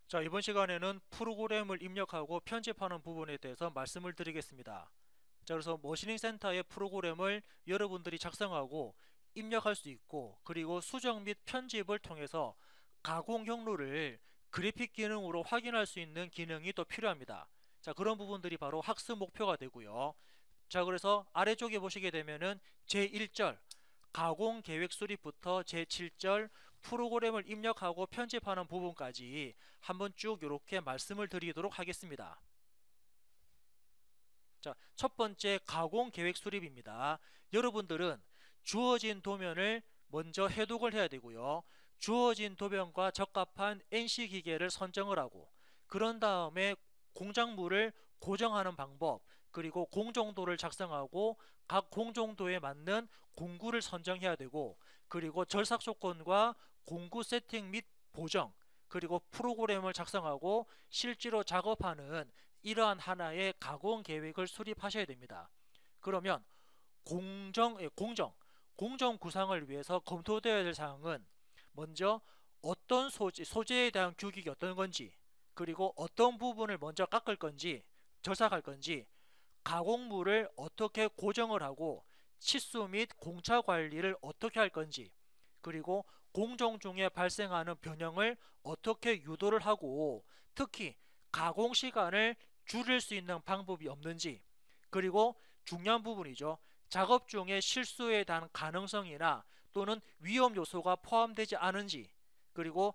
자, 이번 시간에는 프로그램을 입력하고 편집하는 부분에 대해서 말씀을 드리겠습니다. 자, 그래서 머신링 센터의 프로그램을 여러분들이 작성하고 입력할 수 있고, 그리고 수정 및 편집을 통해서 가공 경로를 그래픽 기능으로 확인할 수 있는 기능이 또 필요합니다. 자, 그런 부분들이 바로 학습 목표가 되고요. 자, 그래서 아래쪽에 보시게 되면은 제1절 가공 계획 수립부터 제7절 프로그램을 입력하고 편집하는 부분까지 한번 쭉 이렇게 말씀을 드리도록 하겠습니다. 자, 첫 번째 가공 계획 수립입니다. 여러분들은 주어진 도면을 먼저 해독을 해야 되고요. 주어진 도면과 적합한 NC 기계를 선정을 하고, 그런 다음에 공작물을 고정하는 방법, 그리고 공정도를 작성하고 각 공정도에 맞는 공구를 선정해야 되고, 그리고 절삭 조건과 공구 세팅 및 보정, 그리고 프로그램을 작성하고 실제로 작업하는 이러한 하나의 가공 계획을 수립하셔야 됩니다. 그러면 공정 구상을 위해서 검토되어야 될 사항은 먼저 어떤 소재에 대한 규격이 어떤 건지, 그리고 어떤 부분을 먼저 깎을 건지, 절삭할 건지, 가공물을 어떻게 고정을 하고 치수 및 공차 관리를 어떻게 할 건지, 그리고 공정 중에 발생하는 변형을 어떻게 유도를 하고 특히 가공 시간을 줄일 수 있는 방법이 없는지, 그리고 중요한 부분이죠. 작업 중에 실수에 대한 가능성이나 또는 위험 요소가 포함되지 않은지, 그리고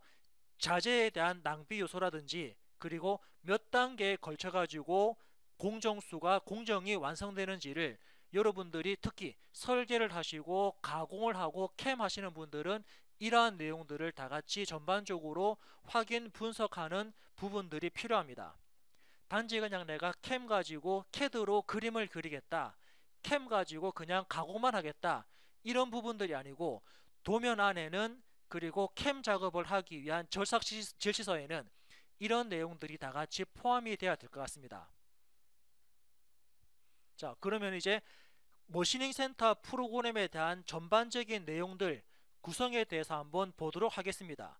자재에 대한 낭비 요소라든지, 그리고 몇 단계에 걸쳐 가지고 공정이 완성되는지를 여러분들이 특히 설계를 하시고 가공을 하고 캠 하시는 분들은 이러한 내용들을 다 같이 전반적으로 확인 분석하는 부분들이 필요합니다. 단지 그냥 내가 캠 가지고 캐드로 그림을 그리겠다, 캠 가지고 그냥 가공만 하겠다, 이런 부분들이 아니고, 도면 안에는, 그리고 캠 작업을 하기 위한 절삭 질시서에는 이런 내용들이 다 같이 포함이 되어야 될 것 같습니다. 자, 그러면 이제 머신링 센터 프로그램에 대한 전반적인 내용들 구성에 대해서 한번 보도록 하겠습니다.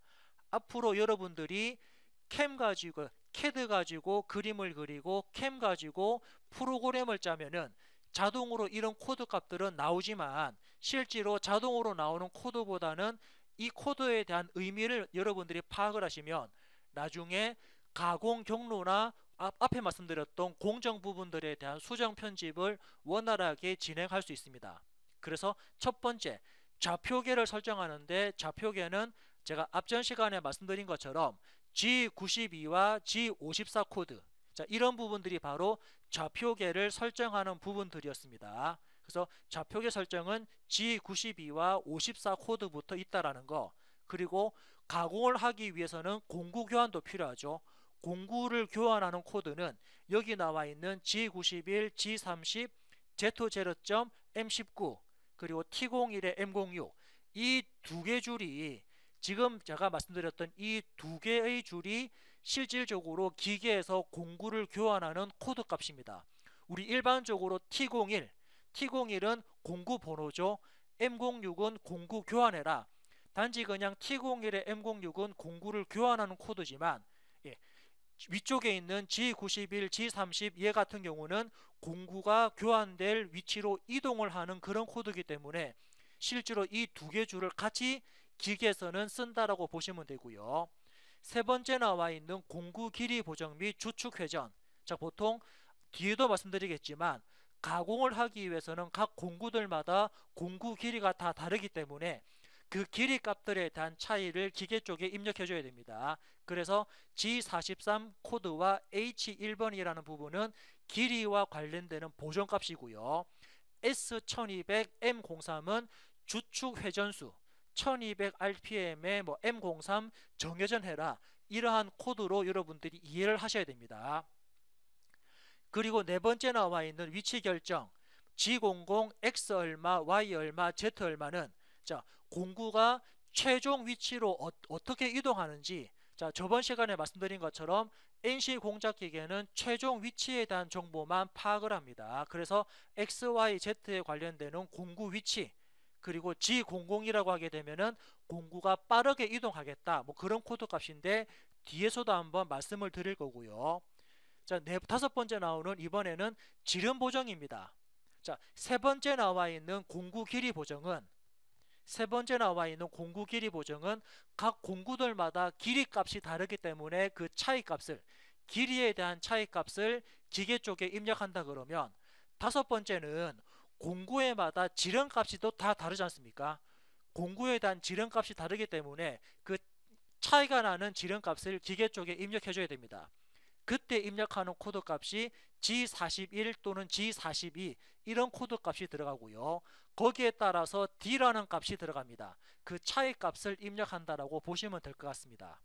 앞으로 여러분들이 캐드 가지고 그림을 그리고 캠 가지고 프로그램을 짜면은 자동으로 이런 코드 값들은 나오지만, 실제로 자동으로 나오는 코드보다는 이 코드에 대한 의미를 여러분들이 파악을 하시면 나중에 가공 경로나 앞에 말씀드렸던 공정 부분들에 대한 수정 편집을 원활하게 진행할 수 있습니다. 그래서 첫 번째, 좌표계를 설정하는데, 좌표계는 제가 앞전 시간에 말씀드린 것처럼 G92와 G54 코드, 자, 이런 부분들이 바로 좌표계를 설정하는 부분들이었습니다. 그래서 좌표계 설정은 G92와 54 코드부터 있다라는 거, 그리고 가공을 하기 위해서는 공구 교환도 필요하죠. 공구를 교환하는 코드는 여기 나와 있는 G91, G30, Z0.M19, 그리고 T01의 M06, 이 두 개 줄이, 지금 제가 말씀드렸던 이 두 개의 줄이 실질적으로 기계에서 공구를 교환하는 코드 값입니다. 우리 일반적으로 T01은 공구 번호죠. M06은 공구 교환해라. 단지 그냥 T01의 M06은 공구를 교환하는 코드지만, 예, 위쪽에 있는 G91, G30 얘 같은 경우는 공구가 교환될 위치로 이동을 하는 그런 코드이기 때문에 실제로 이 두 개 줄을 같이 기계에서는 쓴다라고 보시면 되고요. 세 번째 나와 있는 공구 길이 보정 및 주축 회전. 자, 보통 뒤에도 말씀드리겠지만 가공을 하기 위해서는 각 공구들마다 공구 길이가 다 다르기 때문에 그 길이 값들에 대한 차이를 기계 쪽에 입력해 줘야 됩니다. 그래서 G43 코드와 H1번이라는 부분은 길이와 관련되는 보정 값이고요. S1200 M03은 주축 회전수, 1200rpm에 뭐 M03 정회전 해라, 이러한 코드로 여러분들이 이해를 하셔야 됩니다. 그리고 네 번째 나와 있는 위치 결정 G00 X 얼마, Y 얼마, Z 얼마는, 자, 공구가 최종 위치로 어떻게 이동하는지, 자, 저번 시간에 말씀드린 것처럼 NC 공작 기계는 최종 위치에 대한 정보만 파악을 합니다. 그래서 X, Y, Z에 관련되는 공구 위치, 그리고 G00이라고 하게 되면은 공구가 빠르게 이동하겠다. 뭐 그런 코드 값인데 뒤에서도 한번 말씀을 드릴 거고요. 자, 다섯 번째 나오는 이번에는 지름 보정입니다. 자, 세 번째 나와 있는 공구 길이 보정은 각 공구들마다 길이 값이 다르기 때문에 그 차이 값을 길이에 대한 차이 값을 기계 쪽에 입력한다 그러면 다섯 번째는 공구에마다 지름 값이 또 다 다르지 않습니까? 공구에 대한 지름 값이 다르기 때문에 그 차이가 나는 지름 값을 기계 쪽에 입력해 줘야 됩니다. 그때 입력하는 코드 값이 G41 또는 G42 이런 코드 값이 들어가고요. 거기에 따라서 D라는 값이 들어갑니다. 그 차이 값을 입력한다라고 보시면 될 것 같습니다.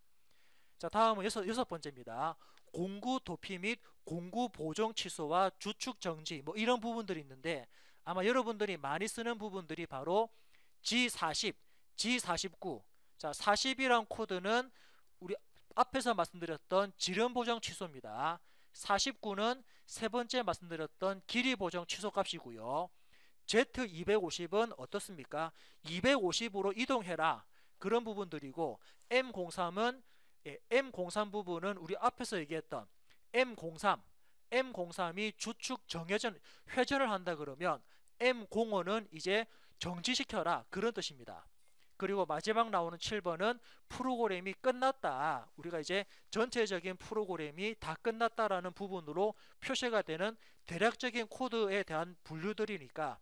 자, 다음은 여섯 번째입니다. 공구 도피 및 공구 보정 취소와 주축 정지 뭐 이런 부분들이 있는데 아마 여러분들이 많이 쓰는 부분들이 바로 G40, G49. 자, 40이란 코드는 우리 앞에서 말씀드렸던 지름 보정 취소입니다. 49는 세 번째 말씀드렸던 길이 보정 취소 값이고요. Z250은 어떻습니까? 250으로 이동해라. 그런 부분들이고 M03은 M03 부분은 우리 앞에서 얘기했던 M03이 주축 회전을 한다 그러면 M05는 이제 정지시켜라 그런 뜻입니다. 그리고 마지막 나오는 7번은 프로그램이 끝났다. 우리가 이제 전체적인 프로그램이 다 끝났다라는 부분으로 표시가 되는 대략적인 코드에 대한 분류들이니까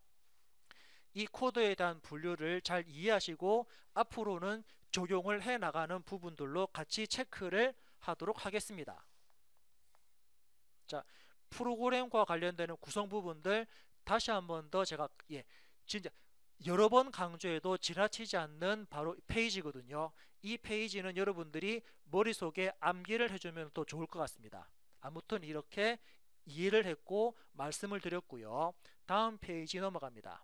이 코드에 대한 분류를 잘 이해하시고 앞으로는 적용을 해 나가는 부분들로 같이 체크를 하도록 하겠습니다. 자, 프로그램과 관련되는 구성 부분들 다시 한번 더 제가 진짜 여러 번 강조해도 지나치지 않는 바로 페이지거든요. 이 페이지는 여러분들이 머릿속에 암기를 해주면 더 좋을 것 같습니다. 아무튼 이렇게 이해를 했고 말씀을 드렸고요. 다음 페이지 넘어갑니다.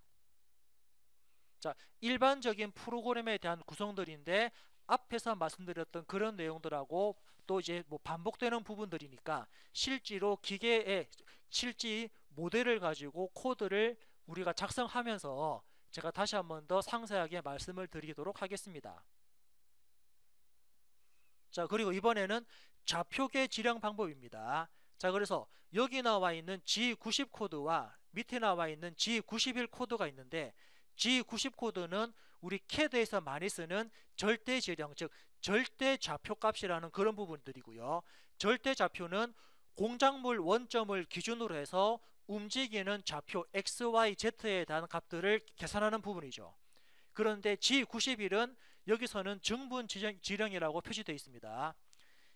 자, 일반적인 프로그램에 대한 구성들인데 앞에서 말씀드렸던 그런 내용들하고 또 이제 뭐 반복되는 부분들이니까 실제로 기계의 실제 모델을 가지고 코드를 우리가 작성하면서 제가 다시 한번 더 상세하게 말씀을 드리도록 하겠습니다. 자, 그리고 이번에는 좌표계 지령 방법입니다. 자, 그래서 여기 나와 있는 G90 코드와 밑에 나와 있는 G91 코드가 있는데 G90 코드는 우리 CAD에서 많이 쓰는 절대 지령, 즉 절대 좌표 값이라는 그런 부분들이고요. 절대 좌표는 공작물 원점을 기준으로 해서 움직이는 좌표 X, Y, Z에 대한 값들을 계산하는 부분이죠. 그런데 G91은 여기서는 증분 지령이라고 표시되어 있습니다.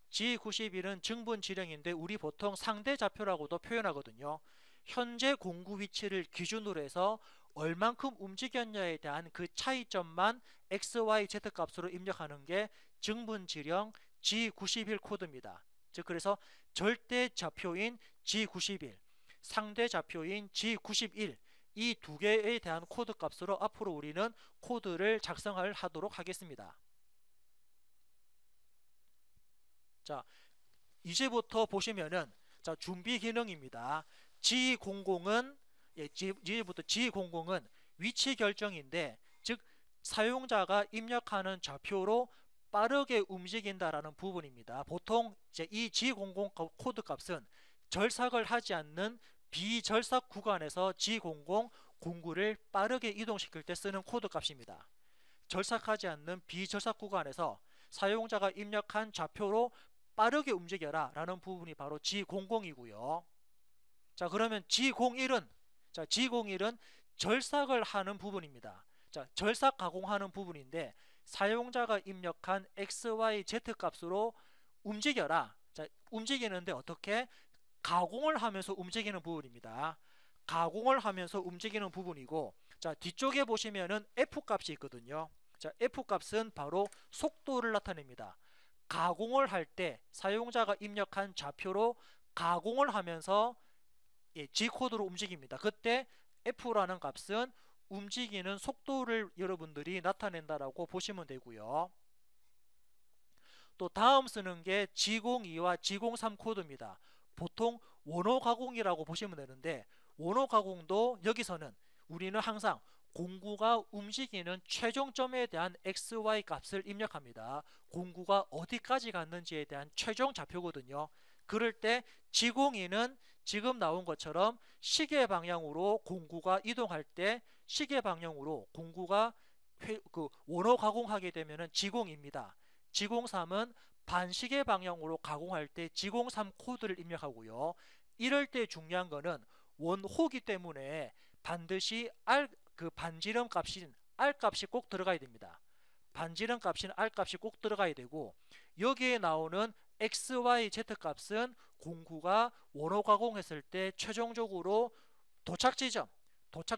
G91은 증분 지령인데 우리 보통 상대 좌표라고도 표현하거든요. 현재 공구 위치를 기준으로 해서 얼만큼 움직였냐에 대한 그 차이점만 X, Y, Z 값으로 입력하는 게 증분 지령 G91 코드입니다. 즉 그래서 절대 좌표인 G91, 상대 좌표인 G91 이 두 개에 대한 코드 값으로 앞으로 우리는 코드를 작성을 하도록 하겠습니다. 자, 이제부터 보시면은 자, 준비 기능입니다. G00은 이제부터 G00은 위치 결정인데 즉 사용자가 입력하는 좌표로 빠르게 움직인다라는 부분입니다. 보통 이제 이 G00 코드 값은 절삭을 하지 않는 비절삭 구간에서 G00 공구를 빠르게 이동시킬 때 쓰는 코드 값입니다. 절삭하지 않는 비절삭 구간에서 사용자가 입력한 좌표로 빠르게 움직여라 라는 부분이 바로 G00이고요. 자, 그러면 G01은 절삭을 하는 부분입니다. 자, 절삭 가공하는 부분인데 사용자가 입력한 X, Y, Z 값으로 움직여라. 자, 움직이는데 어떻게? 가공을 하면서 움직이는 부분입니다. 가공을 하면서 움직이는 부분이고 자, 뒤쪽에 보시면은 F 값이 있거든요. 자, F 값은 바로 속도를 나타냅니다. 가공을 할 때 사용자가 입력한 좌표로 가공을 하면서 G코드로 움직입니다. 그때 F라는 값은 움직이는 속도를 여러분들이 나타낸다라고 보시면 되고요. 또 다음 쓰는 게 G02와 G03 코드입니다. 보통 원호 가공이라고 보시면 되는데 원호 가공도 여기서는 우리는 항상 공구가 움직이는 최종점에 대한 XY 값을 입력합니다. 공구가 어디까지 갔는지에 대한 최종 좌표거든요. 그럴 때 지공인은 지금 나온 것처럼 시계 방향으로 공구가 이동할 때 시계 방향으로 공구가 원호 가공하게 되면 지공입니다. 지공3은 반시계 방향으로 가공할 때 지공3 코드를 입력하고요. 이럴 때 중요한 거는 원호기 때문에 반드시 반지름 값인 R 값이 꼭 들어가야 됩니다. 반지름 값인 R 값이 꼭 들어가야 되고, 여기에 나오는 X, Y, Z 값은 공구가 원호 가공했을 때 최종적으로 도착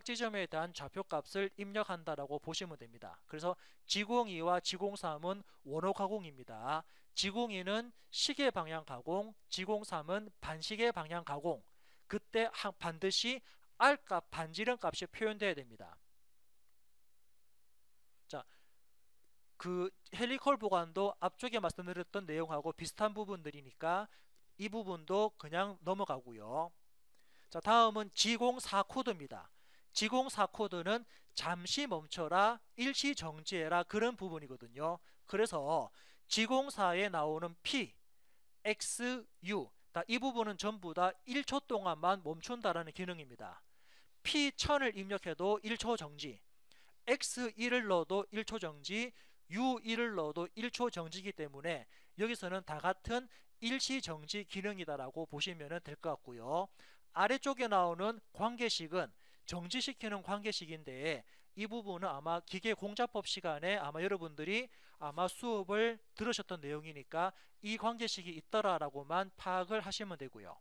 지점에 대한 좌표 값을 입력한다라고 보시면 됩니다. 그래서 지공2와 지공3은 원호 가공입니다. 지공2는 시계 방향 가공, 지공3은 반시계 방향 가공. 그때 반드시 R값, 반지름 값이 표현되어야 됩니다. 자, 헬리컬 보관도 앞쪽에 말씀드렸던 내용하고 비슷한 부분들이니까 이 부분도 그냥 넘어가고요. 자, 다음은 G04 코드입니다. G04 코드는 잠시 멈춰라, 일시 정지해라 그런 부분이거든요. 그래서 G04에 나오는 P, X, U 이 부분은 전부 다 1초 동안만 멈춘다라는 기능입니다. P1000을 입력해도 1초 정지, X1을 넣어도 1초 정지, U1을 넣어도 1초 정지이기 때문에 여기서는 다 같은 일시정지 기능이다라고 보시면 될 것 같고요. 아래쪽에 나오는 관계식은 정지시키는 관계식인데, 이 부분은 아마 기계공자법 시간에 아마 여러분들이 아마 수업을 들으셨던 내용이니까 이 관계식이 있더라라고만 파악을 하시면 되고요.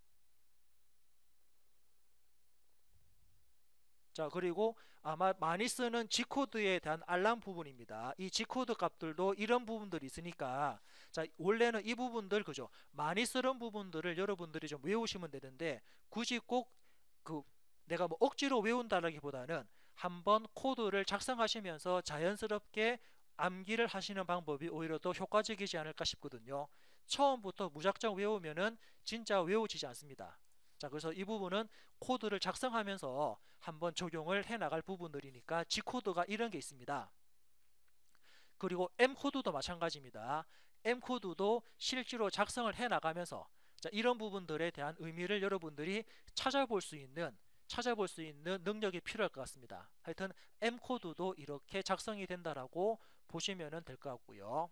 자, 그리고 아마 많이 쓰는 G코드에 대한 알람 부분입니다. 이 G코드 값들도 이런 부분들이 있으니까, 자, 원래는 이 부분들 그죠? 많이 쓰는 부분들을 여러분들이 좀 외우시면 되는데, 굳이 꼭 내가 뭐 억지로 외운다라기보다는 한번 코드를 작성하시면서 자연스럽게 암기를 하시는 방법이 오히려 더 효과적이지 않을까 싶거든요. 처음부터 무작정 외우면은 진짜 외워지지 않습니다. 자, 그래서 이 부분은 코드를 작성하면서 한번 적용을 해 나갈 부분들이니까 G코드가 이런 게 있습니다. 그리고 M코드도 마찬가지입니다. M코드도 실제로 작성을 해 나가면서, 자, 이런 부분들에 대한 의미를 여러분들이 찾아볼 수 있는 능력이 필요할 것 같습니다. 하여튼 M코드도 이렇게 작성이 된다라고 보시면 될 것 같고요.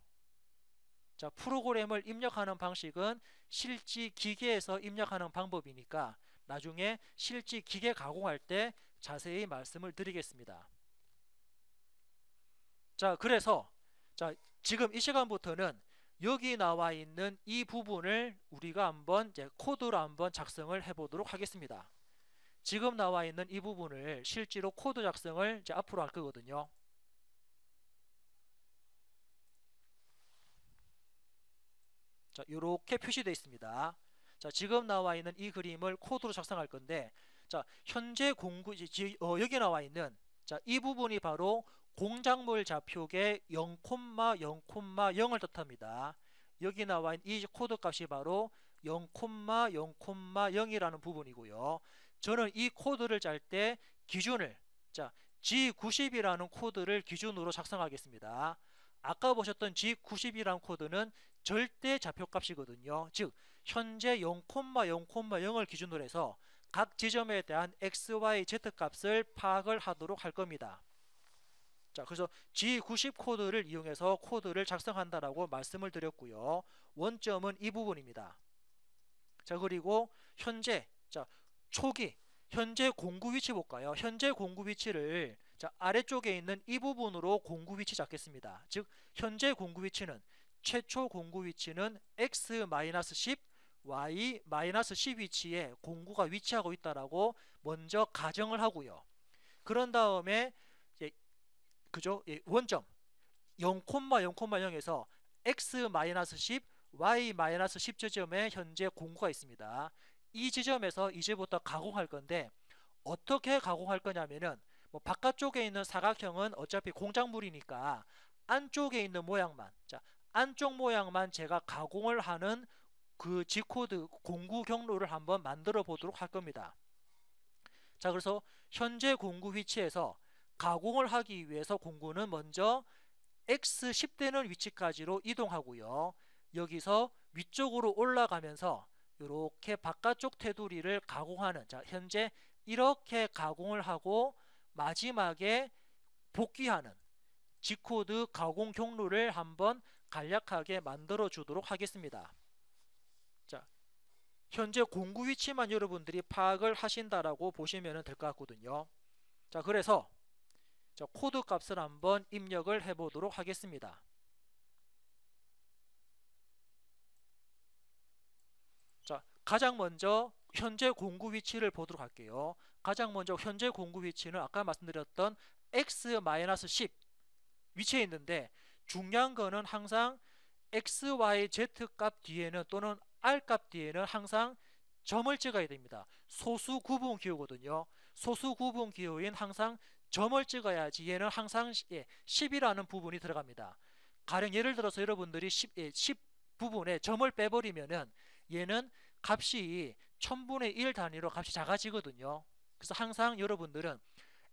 자, 프로그램을 입력하는 방식은 실제 기계에서 입력하는 방법이니까 나중에 실제 기계 가공할 때 자세히 말씀을 드리겠습니다. 자, 그래서 지금 이 시간부터는 여기 나와 있는 이 부분을 우리가 한번 이제 코드로 한번 작성을 해보도록 하겠습니다. 지금 나와 있는 이 부분을 실제로 코드 작성을 이제 앞으로 할 거거든요. 자, 이렇게 표시되어 있습니다. 자, 지금 나와 있는 이 그림을 코드로 작성할 건데, 자, 현재 여기 나와 있는, 자, 이 부분이 바로 공작물 좌표계 0,0,0을 뜻합니다. 여기 나와 있는 이 코드 값이 바로 0,0,0이라는 부분이고요. 저는 이 코드를 짤 때 기준을, 자, G90이라는 코드를 기준으로 작성하겠습니다. 아까 보셨던 G90이라는 코드는 절대 좌표값이거든요. 즉 현재 0,0,0을 기준으로 해서 각 지점에 대한 x, y, z 값을 파악을 하도록 할 겁니다. 자, 그래서 G90 코드를 이용해서 코드를 작성한다라고 말씀을 드렸고요. 원점은 이 부분입니다. 자, 그리고 현재, 초기 현재 공구 위치 볼까요? 현재 공구 위치를, 자, 아래쪽에 있는 이 부분으로 공구 위치 잡겠습니다. 즉 현재 공구 위치는, 최초 공구 위치는 x-10, y-10 위치에 공구가 위치하고 있다라고 먼저 가정을 하고요. 그런 다음에 그죠? 원점 0,0,0에서 x-10, y-10 지점에 현재 공구가 있습니다. 이 지점에서 이제부터 가공할 건데, 어떻게 가공할 거냐면은, 뭐 바깥쪽에 있는 사각형은 어차피 공작물이니까 안쪽에 있는 모양만, 자, 안쪽 모양만 제가 가공을 하는 그 G코드 공구 경로를 한번 만들어 보도록 할 겁니다. 자, 그래서 현재 공구 위치에서 가공을 하기 위해서 공구는 먼저 x 10되는 위치까지로 이동하고요. 여기서 위쪽으로 올라가면서 이렇게 바깥쪽 테두리를 가공하는, 자 현재 이렇게 가공을 하고 마지막에 복귀하는 G코드 가공 경로를 한번 간략하게 만들어 주도록 하겠습니다. 자, 현재 공구 위치만 여러분들이 파악을 하신다라고 보시면 될 것 같거든요. 자, 그래서 코드 값을 한번 입력을 해 보도록 하겠습니다. 자, 가장 먼저 현재 공구 위치를 보도록 할게요. 가장 먼저 현재 공구 위치는 아까 말씀드렸던 x-10 위치에 있는데, 중요한 거는 항상 x, y, z 값 뒤에는 또는 r 값 뒤에는 항상 점을 찍어야 됩니다. 소수 구분 기호거든요. 소수 구분 기호인 항상 점을 찍어야지 얘는 항상 10이라는 부분이 들어갑니다. 가령 예를 들어서 여러분들이 10 부분에 점을 빼버리면은 얘는 값이 1000분의 1 단위로 값이 작아지거든요. 그래서 항상 여러분들은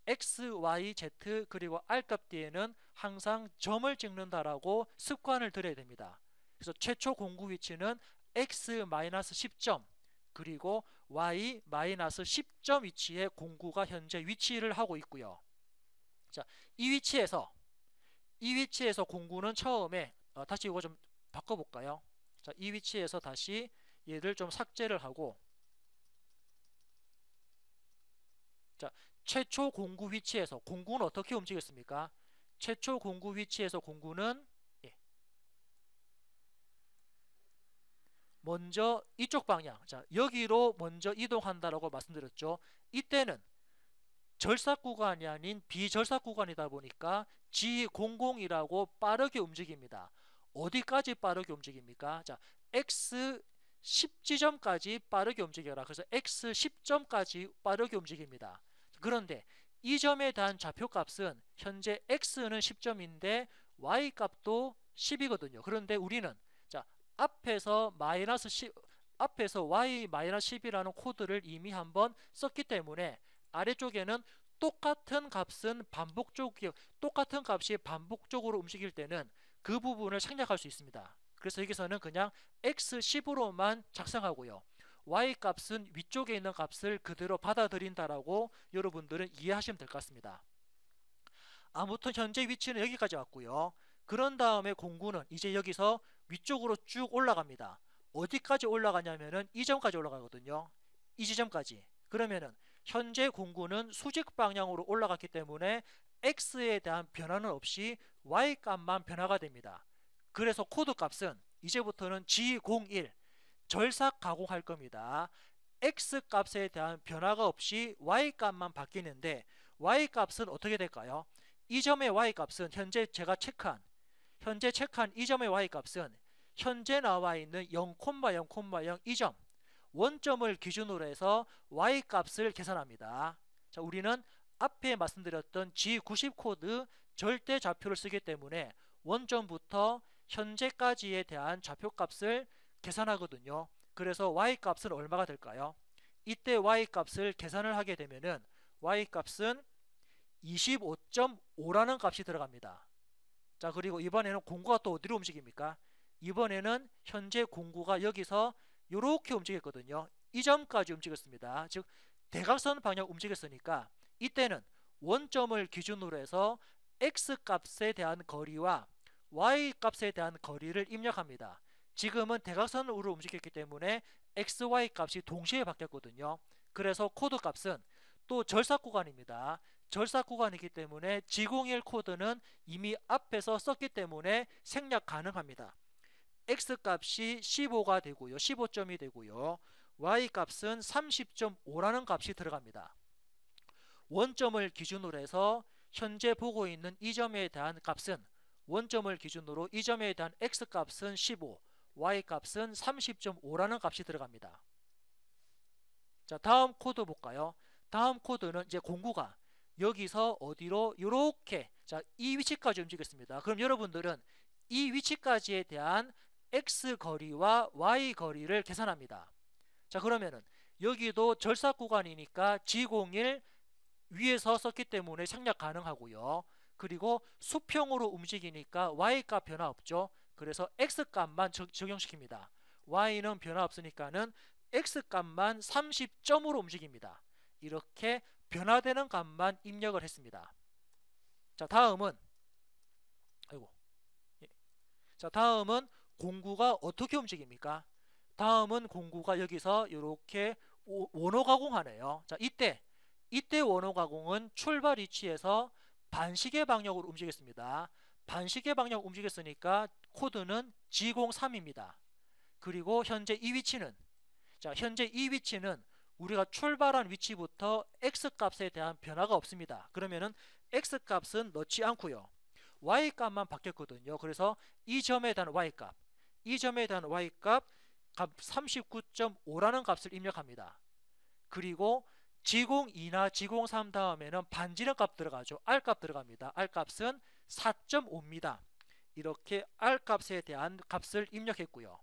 x, y, z 그리고 r 값 뒤에는 항상 점을 찍는다라고 습관을 들여야 됩니다. 그래서 최초 공구 위치는 x-10점 그리고 y-10점 위치에 공구가 현재 위치를 하고 있고요. 자, 이 위치에서 공구는 처음에 다시 이거 좀 바꿔볼까요? 자, 이 위치에서 다시 얘를 좀 삭제를 하고, 자, 최초 공구 위치에서 공구는 어떻게 움직였습니까? 최초 공구 위치에서 공구는 먼저 이쪽 방향, 자 여기로 먼저 이동한다라고 말씀드렸죠. 이때는 절삭 구간이 아닌 비절삭 구간이다 보니까 G00이라고 빠르게 움직입니다. 어디까지 빠르게 움직입니까? 자, X 10지점까지 빠르게 움직여라. 그래서 X 10점까지 빠르게 움직입니다. 그런데 이 점에 대한 좌표값은 현재 X는 10점인데 Y 값도 10이거든요. 그런데 우리는 자, 앞에서 Y-10이라는 코드를 이미 한번 썼기 때문에 아래쪽에는 똑같은 값이 반복적으로 움직일 때는 그 부분을 생략할 수 있습니다. 그래서 여기서는 그냥 X10으로만 작성하고요. Y 값은 위쪽에 있는 값을 그대로 받아들인다라고 여러분들은 이해하시면 될 것 같습니다. 아무튼 현재 위치는 여기까지 왔고요. 그런 다음에 공구는 이제 여기서 위쪽으로 쭉 올라갑니다. 어디까지 올라가냐면은 이 점까지 올라가거든요. 이 지점까지. 그러면은 현재 공구는 수직 방향으로 올라갔기 때문에 X에 대한 변화는 없이 Y 값만 변화가 됩니다. 그래서 코드 값은 이제부터는 G01 절삭 가공할 겁니다. X 값에 대한 변화가 없이 Y 값만 바뀌는데, Y 값은 어떻게 될까요? 이 점의 Y 값은 현재 체크한 이 점의 Y 값은 현재 나와 있는 0,0,0 이 점 원점을 기준으로 해서 Y 값을 계산합니다. 자, 우리는 앞에 말씀드렸던 G90 코드 절대 좌표를 쓰기 때문에 원점부터 현재까지에 대한 좌표값을 계산하거든요. 그래서 Y 값은 얼마가 될까요? 이때 Y 값을 계산을 하게 되면은 Y 값은 25.5라는 값이 들어갑니다. 자, 그리고 이번에는 공구가 또 어디로 움직입니까? 이번에는 현재 공구가 여기서 이렇게 움직였거든요. 이 점까지 움직였습니다. 즉 대각선 방향 움직였으니까 이때는 원점을 기준으로 해서 X 값에 대한 거리와 Y 값에 대한 거리를 입력합니다. 지금은 대각선으로 움직였기 때문에 X, Y 값이 동시에 바뀌었거든요. 그래서 코드 값은 또 절삭 구간입니다. 절삭 구간이기 때문에 G01 코드는 이미 앞에서 썼기 때문에 생략 가능합니다. X 값이 15가 되고요. 15점이 되고요. Y 값은 30.5라는 값이 들어갑니다. 원점을 기준으로 해서 현재 보고 있는 이 점에 대한 값은 원점을 기준으로 이 점에 대한 X 값은 15, Y 값은 30.5라는 값이 들어갑니다. 자, 다음 코드 볼까요? 다음 코드는 이제 공구가 여기서 어디로 이렇게 이 위치까지 움직였습니다. 그럼 여러분들은 이 위치까지에 대한 X 거리와 Y 거리를 계산합니다. 자, 그러면은 여기도 절삭 구간이니까 G01 위에서 썼기 때문에 생략 가능하고요. 그리고 수평으로 움직이니까 y값 변화 없죠. 그래서 x값만 적용시킵니다. y는 변화 없으니까는 x값만 30점으로 움직입니다. 이렇게 변화되는 값만 입력을 했습니다. 자, 다음은 자, 다음은 공구가 어떻게 움직입니까? 다음은 공구가 여기서 이렇게 원호 가공하네요. 자, 이때 원호 가공은 출발 위치에서 반시계 방향으로 움직였습니다. 반시계 방향 움직였으니까 코드는 G03입니다. 그리고 현재 이 위치는 현재 이 위치는 우리가 출발한 위치부터 X값에 대한 변화가 없습니다. 그러면은 X값은 넣지 않고요. Y값만 바뀌었거든요. 그래서 이 점에 대한 Y값, 이 점에 대한 Y값 값 39.5라는 값을 입력합니다. 그리고 G02나 G03 다음에는 반지름 값 들어가죠. R값 들어갑니다. R값은 4.5입니다. 이렇게 R값에 대한 값을 입력했고요.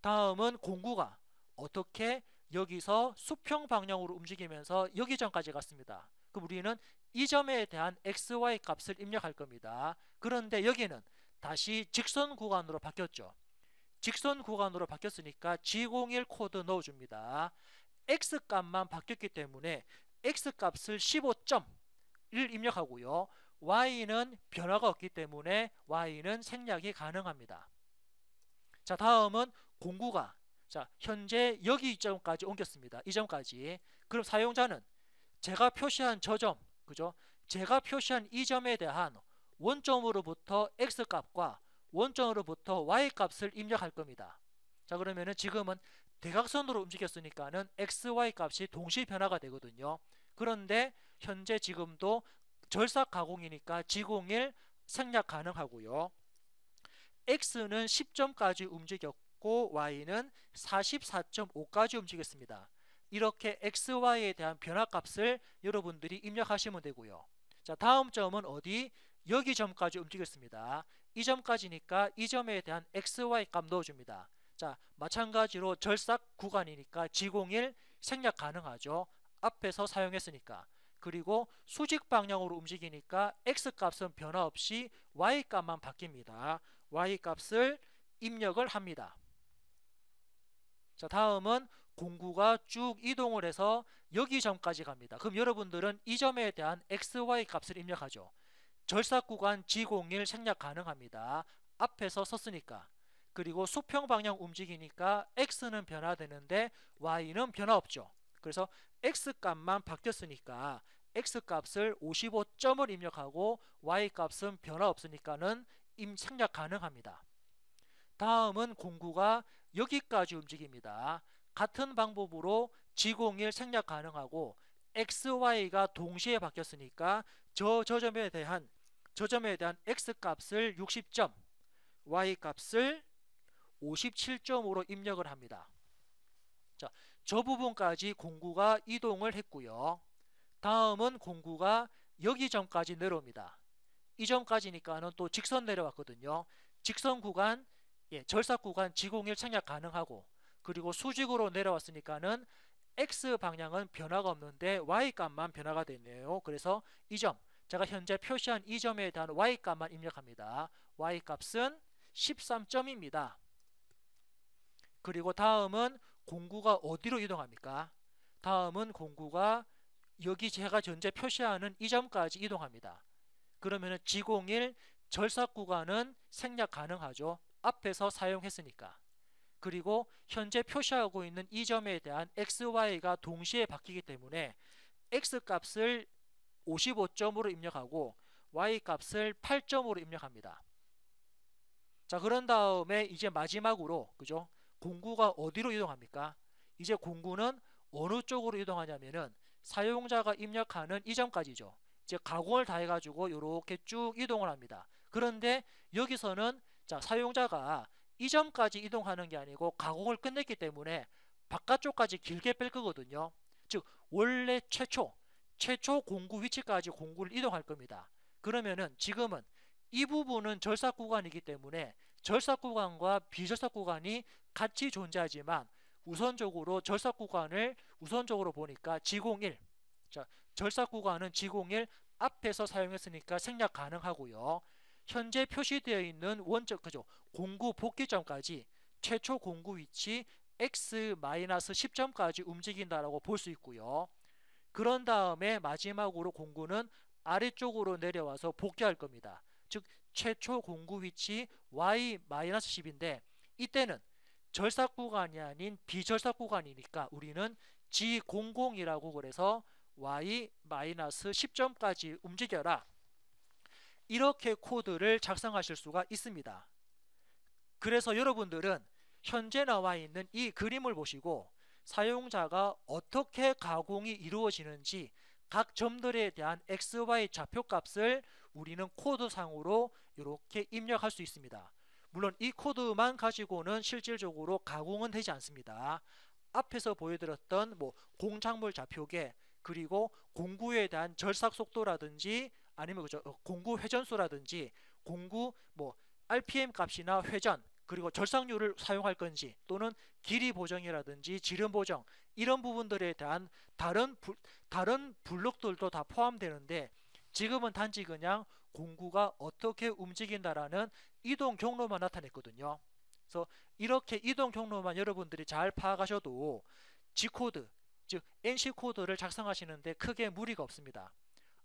다음은 공구가 어떻게 여기서 수평 방향으로 움직이면서 여기 점까지 갔습니다. 그럼 우리는 이 점에 대한 XY 값을 입력할 겁니다. 그런데 여기는 다시 직선 구간으로 바뀌었죠. 직선 구간으로 바뀌었으니까 G01 코드 넣어줍니다. X값만 바뀌었기 때문에 X값을 15.1 입력하고요. Y는 변화가 없기 때문에 Y는 생략이 가능합니다. 자, 다음은 공구가 현재 여기 점까지 옮겼습니다. 이 점까지. 그럼 사용자는 제가 표시한 저 점, 그죠? 제가 표시한 이 점에 대한 원점으로부터 X값과 원점으로부터 Y값을 입력할 겁니다. 자, 그러면은 지금은 대각선으로 움직였으니까는 XY 값이 동시 변화가 되거든요. 그런데 현재 지금도 절삭 가공이니까 G01 생략 가능하고요. X는 10점까지 움직였고 Y는 44.5까지 움직였습니다. 이렇게 XY에 대한 변화값을 여러분들이 입력하시면 되고요. 자, 다음 점은 어디? 여기 점까지 움직였습니다. 이 점까지니까 이 점에 대한 XY 값 넣어줍니다. 자, 마찬가지로 절삭 구간이니까 G01 생략 가능하죠. 앞에서 사용했으니까. 그리고 수직 방향으로 움직이니까 X값은 변화 없이 Y값만 바뀝니다. Y값을 입력을 합니다. 자, 다음은 공구가 쭉 이동을 해서 여기 점까지 갑니다. 그럼 여러분들은 이 점에 대한 XY 값을 입력하죠. 절삭 구간 G01 생략 가능합니다. 앞에서 썼으니까. 그리고 수평 방향 움직이니까 X는 변화되는데 Y는 변화 없죠. 그래서 X값만 바뀌었으니까 X값을 55점을 입력하고 Y값은 변화 없으니까는 생략 가능합니다. 다음은 공구가 여기까지 움직입니다. 같은 방법으로 G01 생략 가능하고 XY가 동시에 바뀌었으니까 저 점에 대한 X값을 60점, Y값을 57점으로 입력을 합니다. 자, 저 부분까지 공구가 이동을 했고요. 다음은 공구가 여기 점까지 내려옵니다. 이 점까지니까는 또 직선 내려왔거든요. 직선 구간, 절삭 구간 G01 생략 가능하고, 그리고 수직으로 내려왔으니까는 X 방향은 변화가 없는데 Y 값만 변화가 되네요. 그래서 이 점, 제가 현재 표시한 이 점에 대한 Y 값만 입력합니다. Y 값은 13점입니다. 그리고 다음은 공구가 어디로 이동합니까? 다음은 공구가 여기 제가 현재 표시하는 이 점까지 이동합니다. 그러면은 G01 절삭 구간은 생략 가능하죠. 앞에서 사용했으니까. 그리고 현재 표시하고 있는 이 점에 대한 XY가 동시에 바뀌기 때문에 X값을 55점으로 입력하고 Y값을 8점으로 입력합니다. 자, 그런 다음에 이제 마지막으로, 그죠? 공구가 어디로 이동합니까? 이제 공구는 어느 쪽으로 이동하냐면은 사용자가 입력하는 이 점까지죠. 이제 가공을 다 해가지고 이렇게 쭉 이동을 합니다. 그런데 여기서는 사용자가 이 점까지 이동하는 게 아니고 가공을 끝냈기 때문에 바깥쪽까지 길게 뺄 거거든요. 즉 원래 최초 공구 위치까지 공구를 이동할 겁니다. 그러면은 지금은 이 부분은 절삭 구간이기 때문에 절삭 구간과 비절삭 구간이 같이 존재하지만 우선적으로 절삭 구간을 우선적으로 보니까 G01 자, 절삭 구간은 G01 앞에서 사용했으니까 생략 가능하고요. 현재 표시되어 있는 원적 그죠? 공구 복귀점까지 최초 공구 위치 x-10점까지 움직인다라고 볼 수 있고요. 그런 다음에 마지막으로 공구는 아래쪽으로 내려와서 복귀할 겁니다. 즉 최초 공구 위치 y-10인데 이때는 절삭 구간이 아닌 비절삭 구간이니까 우리는 G00이라고 그래서 y-10점까지 움직여라. 이렇게 코드를 작성하실 수가 있습니다. 그래서 여러분들은 현재 나와 있는 이 그림을 보시고 사용자가 어떻게 가공이 이루어지는지 각 점들에 대한 XY 좌표값을 우리는 코드상으로 이렇게 입력할 수 있습니다. 물론 이 코드만 가지고는 실질적으로 가공은 되지 않습니다. 앞에서 보여드렸던 공작물 좌표계 그리고 공구에 대한 절삭 속도라든지 아니면 공구 회전수라든지 공구 RPM 값이나 회전 그리고 절삭률을 사용할 건지 또는 길이 보정이라든지 지름 보정 이런 부분들에 대한 다른 블록들도 다 포함되는데 지금은 단지 그냥 공구가 어떻게 움직인다라는 이동 경로만 나타냈거든요. 그래서 이렇게 이동 경로만 여러분들이 잘 파악하셔도 G코드 즉 NC코드를 작성하시는데 크게 무리가 없습니다.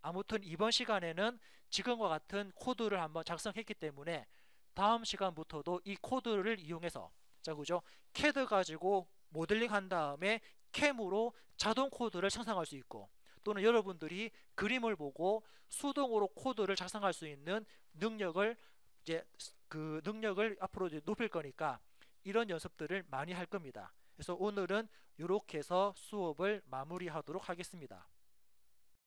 아무튼 이번 시간에는 지금과 같은 코드를 한번 작성했기 때문에 다음 시간부터도 이 코드를 이용해서 그죠? CAD 가지고 모델링 한 다음에 캠으로 자동 코드를 생성할 수 있고 또는 여러분들이 그림을 보고 수동으로 코드를 작성할 수 있는 능력을 앞으로 높일 거니까 이런 연습들을 많이 할 겁니다. 그래서 오늘은 이렇게 해서 수업을 마무리하도록 하겠습니다.